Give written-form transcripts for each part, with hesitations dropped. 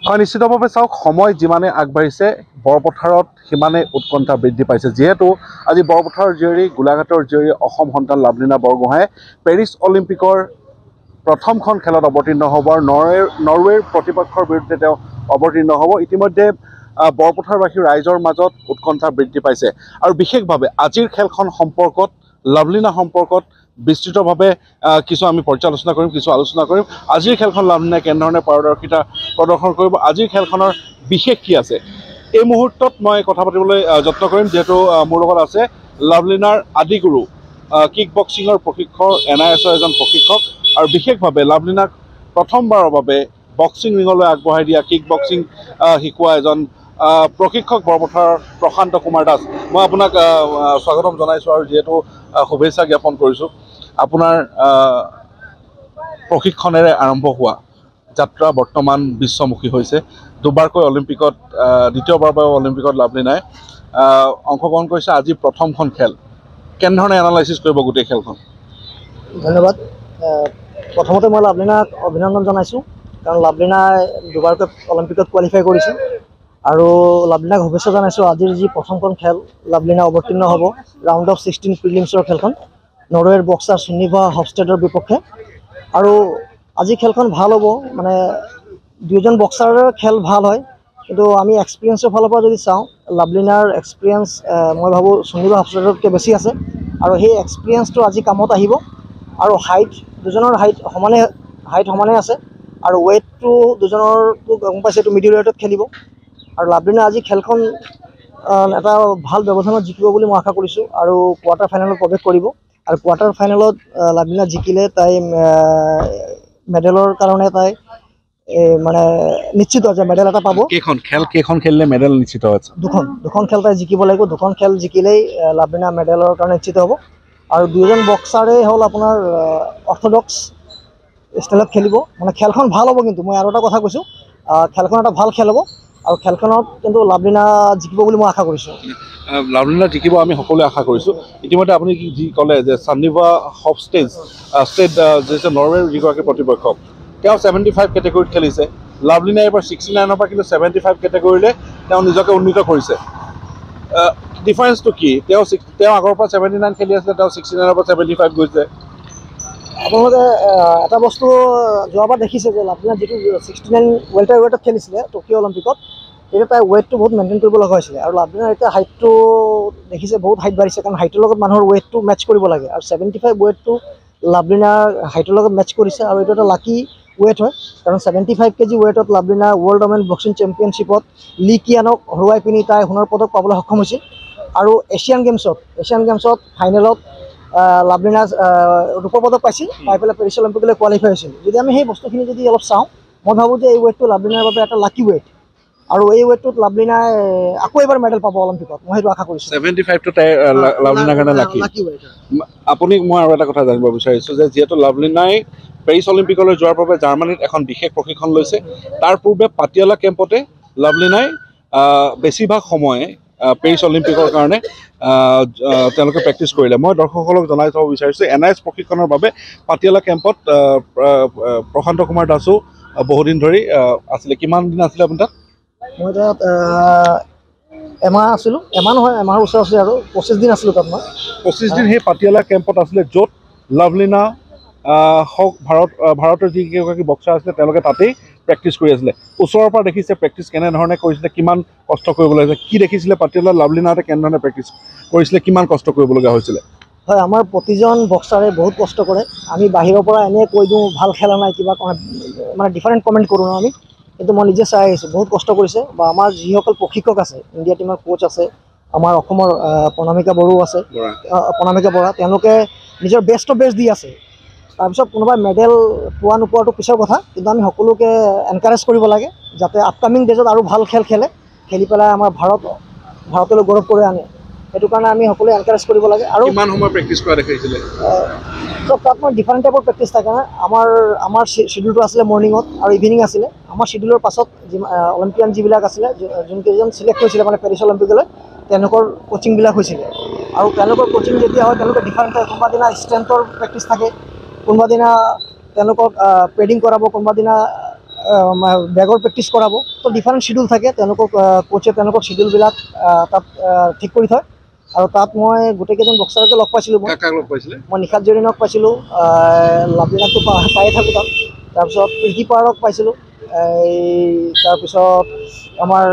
হয়, নিশ্চিতভাৱে চাওক, সময় যিমানে আগবাঢ়িছে বৰপথাৰত সিমানে উৎকণ্ঠা বৃদ্ধি পাইছে। যিহেতু আজি বৰপথাৰৰ জীয়ৰী, গোলাঘাটৰ জীয়ৰী অসম সন্তান লাভলীনা বৰগোহাঁয়ে পেৰিছ অলিম্পিকৰ প্ৰথমখন খেলত অৱতীৰ্ণ হ'ব আৰু নৰৱেৰ প্ৰতিপক্ষৰ বিৰুদ্ধে তেওঁ অৱতীৰ্ণ হ'ব। ইতিমধ্যে বৰপথাৰবাসী ৰাইজৰ মাজত উৎকণ্ঠা বৃদ্ধি পাইছে আৰু বিশেষভাৱে আজিৰ খেলখন সম্পৰ্কত, লাভলীনা সম্পৰ্কত বিস্তৃতভাৱে কিছু আমি পৰ্যালোচনা কৰিম, কিছু আলোচনা কৰিম। আজিৰ খেলখন লাভলীনাই কেনেধৰণে পাৰদৰ্শিতা প্ৰদৰ্শন কৰিব, আজিৰ খেলখনৰ বিশেষ কি আছে, এই মুহূৰ্তত মই কথা পাতিবলৈ যত্ন কৰিম। যিহেতু মোৰ লগত আছে লাভলীনাৰ আদিগুৰু, কিক বক্সিঙৰ প্ৰশিক্ষক, NIS-ৰ এজন প্ৰশিক্ষক আৰু বিশেষভাৱে লাভলীনাক প্ৰথমবাৰৰ বাবে বক্সিং ৰিঙলৈ আগবঢ়াই দিয়া, কিক বক্সিং শিকোৱা এজন প্ৰশিক্ষক বৰপথাৰৰ প্ৰশান্ত কুমাৰ দাস। মই আপোনাক স্বাগতম জনাইছোঁ আৰু যিহেতু শুভেচ্ছা জ্ঞাপন কৰিছোঁ। আপোনাৰ প্ৰশিক্ষণেৰে আৰম্ভ হোৱা যাত্ৰা বৰ্তমান বিশ্বমুখী হৈছে। দুবাৰকৈ অলিম্পিকত, দ্বিতীয়বাৰৰ বাবে অলিম্পিকত লাভলীনাই অংশগ্ৰহণ কৰিছে। আজি প্ৰথমখন খেল, কেনেধৰণে এনালাইচিছ কৰিব গোটেই খেলখন? ধন্যবাদ। প্ৰথমতে মই লাভলীনাক অভিনন্দন জনাইছোঁ, কাৰণ লাভলীনাই দুবাৰকৈ অলিম্পিকত কোৱালিফাই কৰিছে আৰু লাভলীনাক শুভেচ্ছা জনাইছোঁ। আজিৰ যি প্ৰথমখন খেল, লাভলীনা অৱতীৰ্ণ হ'ব ৰাউণ্ড অফ 16 প্ৰিলিমছৰ খেলখন নৰৱেৰ বক্সাৰ সুনিভা হফষ্টেডৰ বিপক্ষে। আৰু আজি খেলখন ভাল হ'ব, মানে দুয়োজন বক্সাৰৰ খেল ভাল হয়, কিন্তু আমি এক্সপিৰিয়েঞ্চৰ ফালৰ পৰা যদি চাওঁ, লাভলীনাৰ এক্সপিৰিয়েঞ্চ মই ভাবোঁ সুনিভা হফষ্টেডতকৈ বেছি আছে আৰু সেই এক্সপিৰিয়েঞ্চটো আজি কামত আহিব। আৰু দুজনৰ হাইট সমানে আছে আৰু ৱেইটটো দুজনৰটো গম পাইছে, এইটো মিডিল ৱেইটত খেলিব আৰু লাভলীনা আজি খেলখন এটা ভাল ব্যৱধানত জিকিব বুলি মই আশা কৰিছোঁ আৰু কোৱাৰ্টাৰ ফাইনেলত প্ৰৱেশ কৰিব। আৰু কোৱাৰ্টাৰ ফাইনেলত লাভলীনা জিকিলে তাই মেডেলৰ কাৰণে তাই মানে নিশ্চিত যে মেডেল এটা পাব। কেইখন খেলিলে মেডেল নিশ্চিত হৈছে? দুখন খেল তাই জিকিব লাগিব। দুখন খেল জিকিলেই লাভলীনা মেডেলৰ কাৰণে নিশ্চিত হ'ব। আৰু দুয়োজন বক্সাৰেই হ'ল আপোনাৰ অৰ্থডক্স ষ্টাইলত খেলিব, মানে খেলখন ভাল হ'ব। কিন্তু মই আৰু এটা কথা কৈছোঁ, খেলখন এটা ভাল খেল হ'ব আৰু খেলখনত কিন্তু লাভলীনা জিকিব বুলি মই আশা কৰিছোঁ। লাভলীনা জিকিব আমি সকলোৱে আশা কৰিছোঁ। ইতিমধ্যে আপুনি যি ক'লে যে সুনিভা হফষ্টেড যিটো নৰৱেৰ যিগৰাকী প্ৰতিপক্ষক, তেওঁ 75 কেটেগৰীত খেলিছে। লাভলীনাই এইবাৰ 69ৰ পৰা কিন্তু 75 কেটেগৰীলৈ তেওঁ নিজকে উন্নীত কৰিছে। ডিফাৰেঞ্চটো কি? তেওঁ আগৰ পৰা 79 খেলি আছিলে, তেওঁ 69ৰ পৰা 75 গৈছে। আপোনালোকে এটা বস্তু যোৱাবাৰ দেখিছে যে লাভলীনা যিটো 69 ৱেল্টাৰ ৱেইটত খেলিছিলে টকিঅ' অলিম্পিকত, তেতিয়া তাই ৱেইটটো বহুত মেইনটেইন কৰিব লগা হৈছিলে। আৰু লাভলীনাৰ এতিয়া হাইটটো দেখিছে, বহুত হাইট বাঢ়িছে, কাৰণ হাইটৰ লগত মানুহৰ ৱেইটটো মেটচ কৰিব লাগে আৰু 75 ৱেইটটো লাভলীনাৰ হাইটৰ লগত মেটচ কৰিছে আৰু এইটো এটা লাকি ৱেইট হয়, কাৰণ 75 কেজি ৱেইটত লাভলীনা ৱৰ্ল্ড ওমেন বক্সিং চেম্পিয়নশ্বিপত লি কিয়ানক হৰুৱাই পিনি তাই সোণৰ পদক পাবলৈ সক্ষম হৈছিল। আৰু এছিয়ান গেমছত ফাইনেলত লাভলীনা ৰূপৰ পদক পাইছিল, পাই পেলাই পেৰিছ অলিম্পিকলৈ কোৱালিফাই হৈছিল। যদি আমি সেই বস্তুখিনি যদি অলপ চাওঁ, মই ভাবোঁ যে এই ৱেইটটো লাভলীনাৰ বাবে এটা লাকি ৱেইট আৰু এই ৱেইটটোত লাভলীনাই আকৌ এবাৰ মেডেল পাব অলিম্পিকত, মই সেইটো আশা কৰিছোঁ। 75টো তাই লাভলীনাৰ কাৰণে লাকি ৱেইট। আপুনি, মই আৰু এটা কথা জানিব বিচাৰিছোঁ যে যিহেতু লাভলীনাই পেৰিছ অলিম্পিকলৈ যোৱাৰ বাবে জাৰ্মানীত এখন বিশেষ প্ৰশিক্ষণ লৈছে, তাৰ পূৰ্বে পাটিয়ালা কেম্পতে লাভলীনাই বেছিভাগ সময় পেৰিছ অলিম্পিকৰ কাৰণে তেওঁলোকে প্ৰেক্টিছ কৰিলে। মই দৰ্শকসকলক জনাই থ'ব বিচাৰিছোঁ, NIS প্ৰশিক্ষণৰ বাবে পাটিয়ালা কেম্পত প্ৰশান্ত কুমাৰ দাসো বহুদিন ধৰি আছিলে। কিমান দিন আছিলে আপুনি তাত? মই তাত এমাহ আছিলোঁ, এমাহ নহয়, এমাহৰ ওচৰা-ওচৰি আৰু 25 দিন আছিলোঁ তাত মই। 25 দিন সেই পাটিয়ালা কেম্পত আছিলে, য'ত লাভলীনা হওক, ভাৰতৰ যিকেইগৰাকী বক্সাৰ আছিলে তেওঁলোকে তাতেই প্ৰেক্টিছ কৰি আছিলে। ওচৰৰ পৰা দেখিছে প্ৰেক্টিছ কেনেধৰণে কৰিছিলে, কিমান কষ্ট কৰিবলগীয়া হৈছিলে, কি দেখিছিলে পাটিয়ালা লাভলীনাহঁতে কেনেধৰণে প্ৰেক্টিছ কৰিছিলে, কিমান কষ্ট কৰিবলগীয়া হৈছিলে? হয়, আমাৰ প্ৰতিজন বক্সাৰে বহুত কষ্ট কৰে। আমি বাহিৰৰ পৰা এনেই কৈ দিওঁ ভাল খেলা নাই, কিবা মানে ডিফাৰেণ্ট কমেণ্ট কৰোঁ আমি, কিন্তু মই নিজে চাই আহিছোঁ বহুত কষ্ট কৰিছে। বা আমাৰ যিসকল প্ৰশিক্ষক আছে, ইণ্ডিয়া টীমৰ কোচ আছে, আমাৰ অসমৰ প্ৰণামিকা বড়ো আছে, প্ৰণামিকা বৰা, তেওঁলোকে নিজৰ বেষ্ট অফ বেষ্ট দি আছে। তাৰপিছত কোনোবাই মেডেল পোৱা নোপোৱাটো পিছৰ কথা, কিন্তু আমি সকলোকে এনকাৰেজ কৰিব লাগে যাতে আপকামিং ডেজত আৰু ভাল খেল খেলি পেলাই আমাৰ ভাৰতলৈ গৌৰৱ কৰি আনে। সেইটো কাৰণে আমি সকলোৱে এনকাৰেজ কৰিব লাগে। আৰু কিমান সময় প্ৰেক্টিছ কৰা দেখিছিলে? তাত মই ডিফাৰেণ্ট টাইপৰ প্ৰেক্টিছ থাকে না। আমাৰ শ্বিডিউলটো আছিলে মৰ্ণিঙত আৰু ইভিনিং আছিলে। আমাৰ শ্বিডিউলৰ পাছত অলিম্পিয়ান যিবিলাক আছিলে, যোনকেইজন চিলেক্ট হৈছিলে মানে পেৰিছ অলিম্পিকলৈ, তেওঁলোকৰ কোচিংবিলাক হৈছিলে। আৰু তেওঁলোকৰ কোচিং যেতিয়া হয়, তেওঁলোকে ডিফাৰেণ্ট টাইপ, কোনোবা দিনা ষ্ট্ৰেংথৰ প্ৰেক্টিছ থাকে, কোনোবা দিনা তেওঁলোকক পেডিং কৰাব, কোনোবা দিনা বেগৰ প্ৰেক্টিছ কৰাব। তো ডিফাৰেণ্ট শ্বিডিউল থাকে, তেওঁলোকক কোচে তেওঁলোকৰ শ্বিডিউলবিলাক তাত ঠিক কৰি থয়। আৰু তাত মই গোটেইকেইজন বক্সাৰকে লগ পাইছিলোঁ। মই নিশাত জৰিনক পাইছিলোঁ, লাভলিনাকটো পায়ে থাকোঁ তাত। তাৰপিছত প্ৰীতি পাৰক পাইছিলোঁ, তাৰপিছত আমাৰ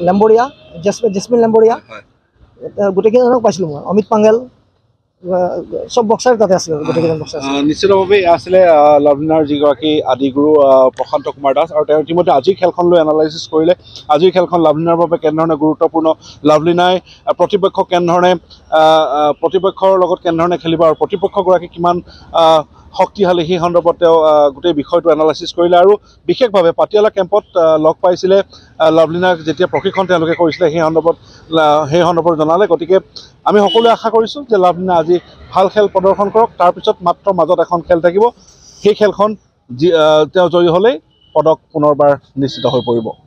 লেম্বৰিয়া, জেচমিন লেম্বৰিয়া, গোটেইকেইজনক পাইছিলোঁ মই। অমিত পাংগেল, চব বক্সাৰ তাতে আছিলে, গোটেইকেইজন বক্সাৰ আছিলে। নিশ্চিতভাৱে আছিলে লাভলিনাৰ যিগৰাকী আদিগুৰু প্ৰশান্ত কুমাৰ দাস, আৰু তেওঁ ইতিমধ্যে আজিৰ খেলখন লৈ এনালাইচিছ কৰিলে। আজিৰ খেলখন লাভলিনাৰ বাবে কেনেধৰণে গুৰুত্বপূৰ্ণ, লাভলিনাই প্ৰতিপক্ষক প্ৰতিপক্ষৰ লগত কেনেধৰণে খেলিব আৰু প্ৰতিপক্ষগৰাকী কিমান শক্তিশালী, সেই সন্দৰ্ভত তেওঁ গোটেই বিষয়টো এনালাইচিছ কৰিলে। আৰু বিশেষভাৱে পাটিয়ালা কেম্পত লগ পাইছিলে লাভলিনাক, যেতিয়া প্ৰশিক্ষণ তেওঁলোকে কৰিছিলে সেই সন্দৰ্ভত জনালে। গতিকে আমি সকলোৱে আশা কৰিছোঁ যে লাভলিনা আজি ভাল খেল প্ৰদৰ্শন কৰক, তাৰপিছত মাত্ৰ মাজত এখন খেল থাকিব। সেই খেলখন তেওঁ জয়ী হ'লেই পদক পুনৰবাৰ নিশ্চিত হৈ পৰিব।